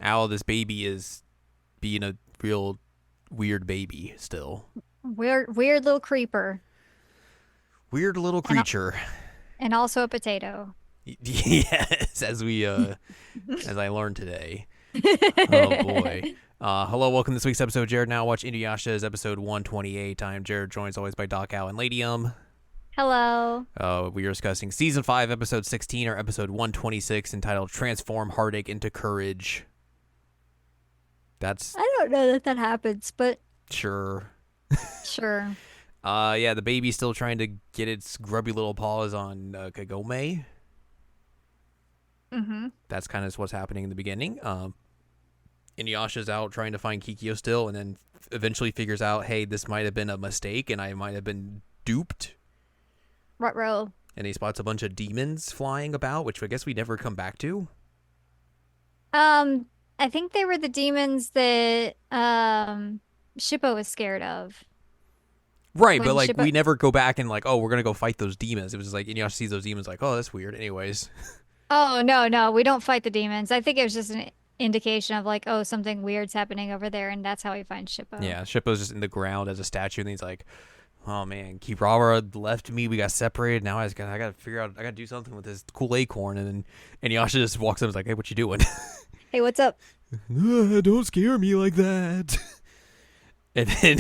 Ow, this baby is being a real weird baby still. Weird little creeper. Weird little And creature. and also a potato. Yes, as I learned today. Oh boy. Hello, welcome to this week's episode. Jared now watch Inuyasha's episode 128. I'm Jared, joined as always by Doc Al and Ladium. Hello. We are discussing season 5, episode 16, or episode 126, entitled "Transform Heartache into Courage." That's I don't know that happens, but sure. sure. Yeah, the baby's still trying to get its grubby little paws on Kagome. Mm-hmm. That's kind of what's happening in the beginning. Inuyasha's out trying to find Kikyo still, and then eventually figures out, hey, this might have been a mistake, and I might have been duped. Ruh-roh. And he spots a bunch of demons flying about, which I guess we never come back to. I think they were the demons that Shippo was scared of. Right, but When like Shippo we never go back and like, oh, we're gonna go fight those demons. It was just like Inuyasha sees those demons, like, oh, that's weird. Anyways, Oh, no, we don't fight the demons. I think it was just an indication of like, oh, something weird's happening over there, and that's how we find Shippo. yeah, Shippo's just in the ground as a statue, and he's like, oh man, Kirawara left me. We got separated. Now I gotta figure out. I gotta do something with this cool acorn. And then Inuyasha just walks up and is like, hey, what you doing? Hey, what's up? Don't scare me like that. And then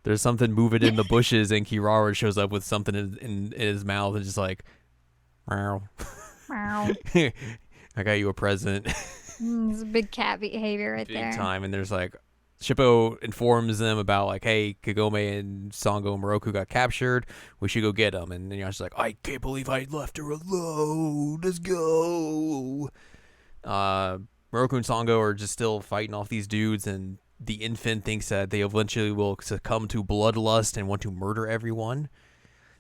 there's something moving in the bushes, and Kirawara shows up with something in his mouth and just like, wow. Meow. I got you a present. It's a big cat behavior right Big there. time. And there's like, Shippo informs them about like, hey, Kagome and Sango and Moroku got captured. We should go get them. And then Yasha's like, I can't believe I left her alone. Let's go. Moroku and Sango are just still fighting off these dudes, and the infant thinks that they eventually will succumb to bloodlust and want to murder everyone.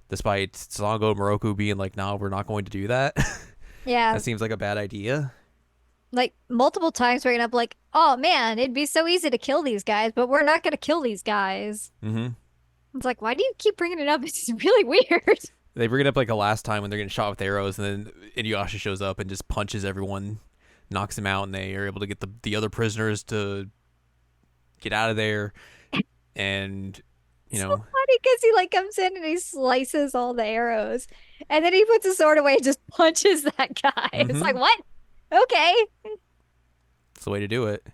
Despite Sango and Moroku being like, no, we're not going to do that. Yeah, That seems like a bad idea. like multiple times bringing up like, oh man, it'd be so easy to kill these guys, but we're not gonna kill these guys. Mm-hmm. It's like, why do you keep bringing it up? It's really weird. They bring it up like a last time when they're getting shot with arrows, and then Inuyasha shows up and just punches everyone, knocks them out, and they are able to get the other prisoners to get out of there. And, you So know, funny because he like comes in and he slices all the arrows, and then he puts his sword away and just punches that guy. It's mm-hmm, like, what? Okay, it's the way to do it.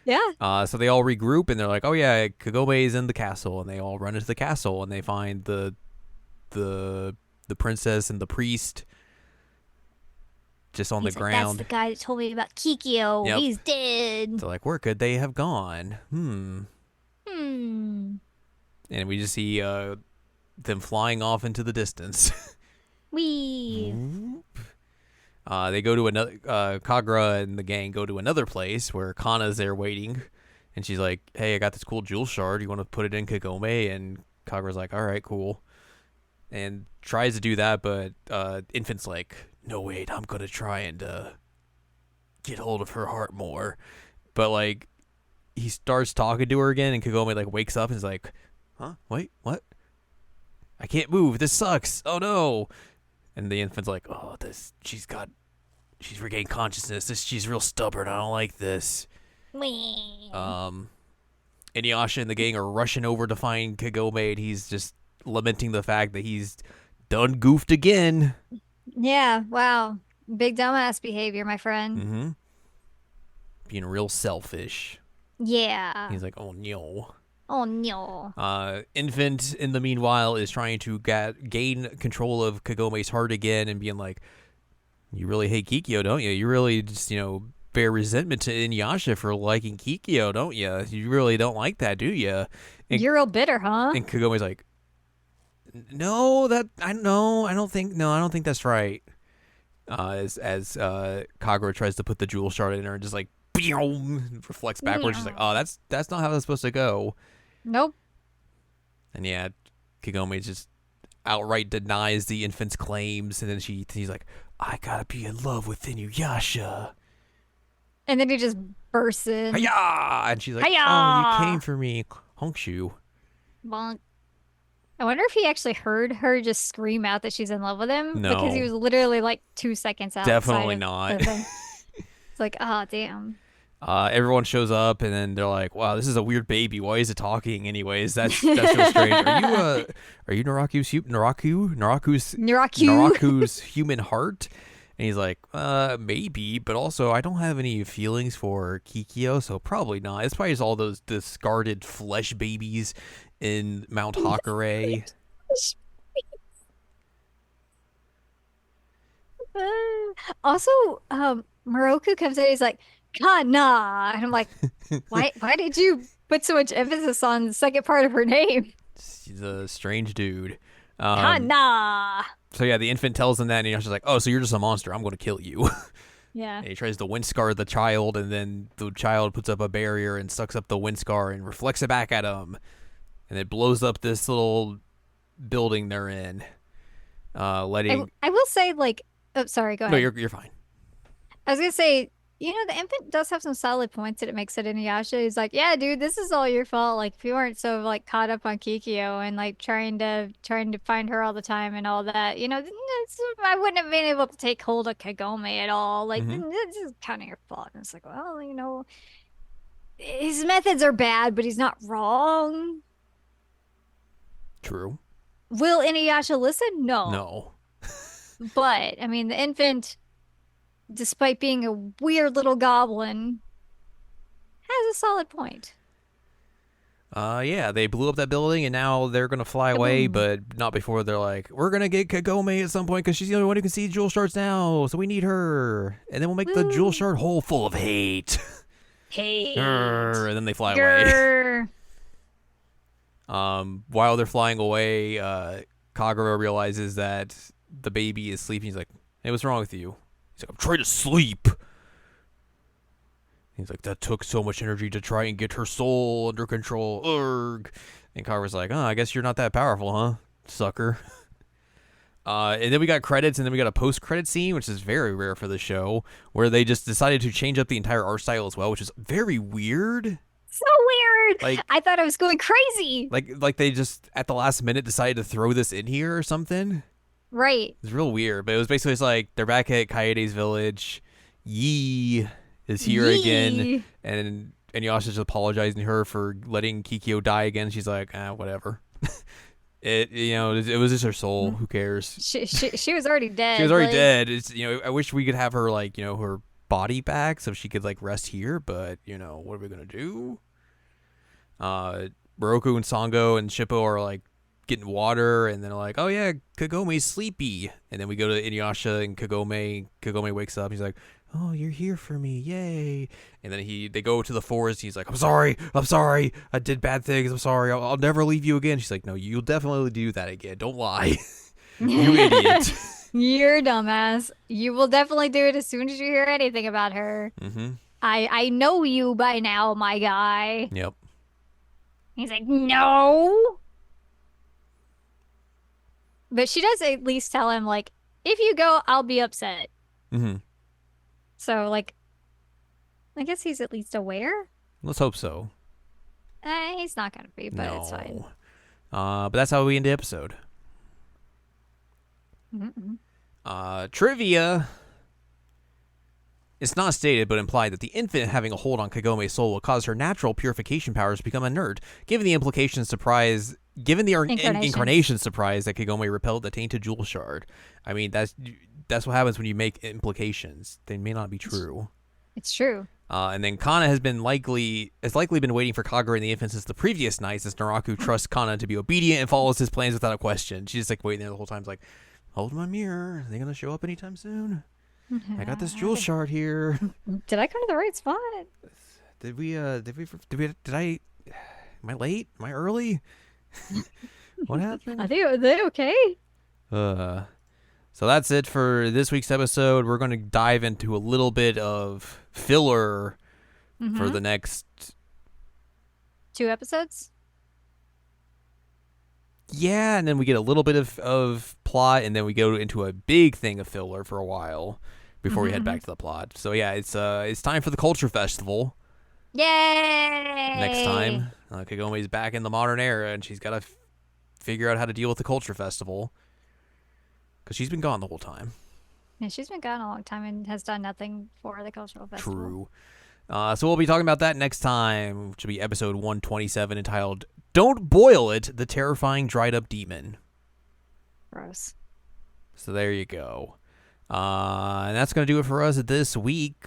yeah. So they all regroup, and they're like, oh yeah, Kagome is in the castle. And they all run into the castle, and they find the princess and the priest just on the He's like, that's ground. the guy that told me about Kikyo. Yep. He's dead. So like, where could they have gone? Hmm. And we just see them flying off into the distance. We. They go to another. Kagura and the gang go to another place where Kana's there waiting, and she's like, "Hey, I got this cool jewel shard. You want to put it in Kagome?" And Kagura's like, "All right, cool." And tries to do that, but Infant's like, "No, wait, I'm gonna try and get hold of her heart more." But like, he starts talking to her again, and Kagome like wakes up and is like, "Huh? Wait, what? I can't move. This sucks. Oh no!" And the infant's like, "Oh, she's regained consciousness. She's real stubborn. I don't like this." We. Inuyasha and the gang are rushing over to find Kagome, and he's just lamenting the fact that he's done goofed again. Yeah, wow. Big dumbass behavior, my friend. Mm-hmm. Being real selfish. Yeah. He's like, "Oh no." Oh no. Infant, in the meanwhile, is trying to gain control of Kagome's heart again, and being like, "You really hate Kikyo, don't you? You really just, bear resentment to Inuyasha for liking Kikyo, don't you? You really don't like that, do you?" And, You're real bitter, huh? and Kagome's like, "No, I don't think that's right." As Kagura tries to put the jewel shard in her, and just like, reflects backwards. She's like, "Oh, that's not how that's supposed to go." Nope. And yeah, Kagome just outright denies the infant's claims, and then he's like, "I gotta be in love with Inuyasha." And then he just bursts in. Hiya! And she's like, "Oh, you Hiya! came for me, Honkshu." Bonk. I wonder if he actually heard her just scream out that she's in love with him because he No, was literally like 2 seconds outside definitely of not. the thing. It's like, oh, damn. Everyone shows up, and then they're like, "Wow, this is a weird baby. Why is it talking?" Anyways, that's real strange. Are you Naraku. Naraku's human heart? And he's like, maybe, but also I don't have any feelings for Kikyo, so probably not. It's probably just all those discarded flesh babies in Mount Hakare. Also, Moroku comes in, he's like, Kana. And I'm like, why did you put so much emphasis on the second part of her name? He's a strange dude. Um, Kana. so yeah, the infant tells him that, and he's like, "Oh, so you're just a monster? I'm going to kill you." Yeah. And he tries to wind scar the child, and then the child puts up a barrier and sucks up the wind scar and reflects it back at him, and it blows up this little building they're in. Letting I will say, like, oh, sorry, go no, ahead. you're fine. I was gonna say, the infant does have some solid points that it makes it Inuyasha. He's like, yeah, dude, this is all your fault. Like, if you weren't so like caught up on Kikyo and like trying to find her all the time and all that, I wouldn't have been able to take hold of Kagome at all. Like, Mm-hmm. this is kind of your fault. And it's like, well, his methods are bad, but he's not wrong. True. Will Inuyasha listen? No. No. But I mean, the infant, despite being a weird little goblin, has a solid point. Yeah, they blew up that building, and now they're gonna fly away, Kaboom. but not before they're like, "We're gonna get Kagome at some point because she's the only one who can see jewel shards now, so we need her, and then we'll make the jewel Woo. shard hole full of hate." Hate. And then they fly away. Grr. While they're flying away, Kagura realizes that the baby is sleeping. He's like, "Hey, what's wrong with you?" He's like, "I'm trying to sleep." He's like, "That took so much energy to try and get her soul under control. Urgh." And Kagura's like, "Oh, I guess you're not that powerful, huh, sucker?" And then we got credits, and then we got a post-credit scene, which is very rare for the show, where they just decided to change up the entire art style as well, which is very weird. So weird. Like, I thought I was going crazy. like they just at the last minute decided to throw this in here or something. Right. It's real weird, but it was basically just like they're back at Kaede's village. Yi is here again, Yee. and Yasha's just apologizing to her for letting Kikyo die again. She's like, whatever. It was just her soul. Who cares? She was already dead. She was already Like, dead. I wish we could have her like her body back so she could like rest here, but what are we gonna do? Moroku and Sango and Shippo are like getting water, and then they're like, "Oh yeah, Kagome's sleepy." And then we go to Inuyasha and Kagome. Kagome wakes up. He's like, "Oh, you're here for me, yay!" And then they go to the forest. He's like, I'm sorry, I did bad things. I'm sorry, I'll never leave you again." She's like, "No, you'll definitely do that again. Don't lie, you idiot." You're a dumbass. You will definitely do it as soon as you hear anything about her. Mm-hmm. I know you by now, my guy. Yep. He's like, no. But she does at least tell him, like, if you go, I'll be upset. Mm-hmm. So, like, I guess he's at least aware. Let's hope so. He's not gonna be, but it's fine. No. But that's how we end the episode. Mm-mm. Trivia. It's not stated but implied that the infant having a hold on Kagome's soul will cause her natural purification powers to become inert. Given the incarnation surprise that Kagome repelled the tainted jewel shard. I mean, that's what happens when you make implications. They may not be true. It's true. And then Kana has likely been waiting for Kagura and the infant since the previous night, as Naraku trusts Kana to be obedient and follows his plans without a question. She's just like waiting there the whole time, like, hold my mirror. Are they gonna show up anytime soon? I got this jewel shard here. Did I come to the right spot? Did I? Am I late? Am I early? What happened? Are they okay? So that's it for this week's episode. We're going to dive into a little bit of filler for the next 2 episodes? Yeah, and then we get a little bit of plot, and then we go into a big thing of filler for a while before we head back to the plot. So yeah, it's time for the Culture Festival. Yay! Next time, Kagome's back in the modern era, and she's got to figure out how to deal with the Culture Festival because she's been gone the whole time. Yeah, she's been gone a long time and has done nothing for the cultural festival. True. So we'll be talking about that next time, which will be episode 127, entitled "Don't Boil It: The Terrifying Dried Up Demon." Gross. So there you go. And that's going to do it for us this week.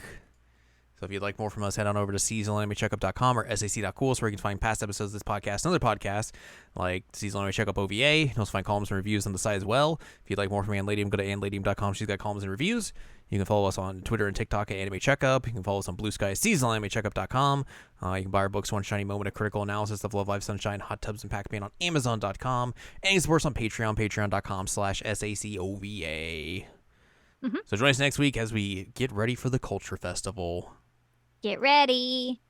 So if you'd like more from us, head on over to seasonalanimecheckup.com or sac.cool, where you can find past episodes of this podcast and other podcasts like Seasonal Anime Checkup OVA. You can also find columns and reviews on the site as well. If you'd like more from Ann Ladium, go to annladium.com. She's got columns and reviews. You can follow us on Twitter and TikTok at Anime Checkup. You can follow us on Blue Sky at seasonalanimecheckup.com. You can buy our books, One Shiny Moment, A Critical Analysis of Love, Life, Sunshine, Hot Tubs, and Pac-Man on Amazon.com. And you can support us on Patreon, patreon.com/SACOVA. So join us next week as we get ready for the Culture Festival. Get ready.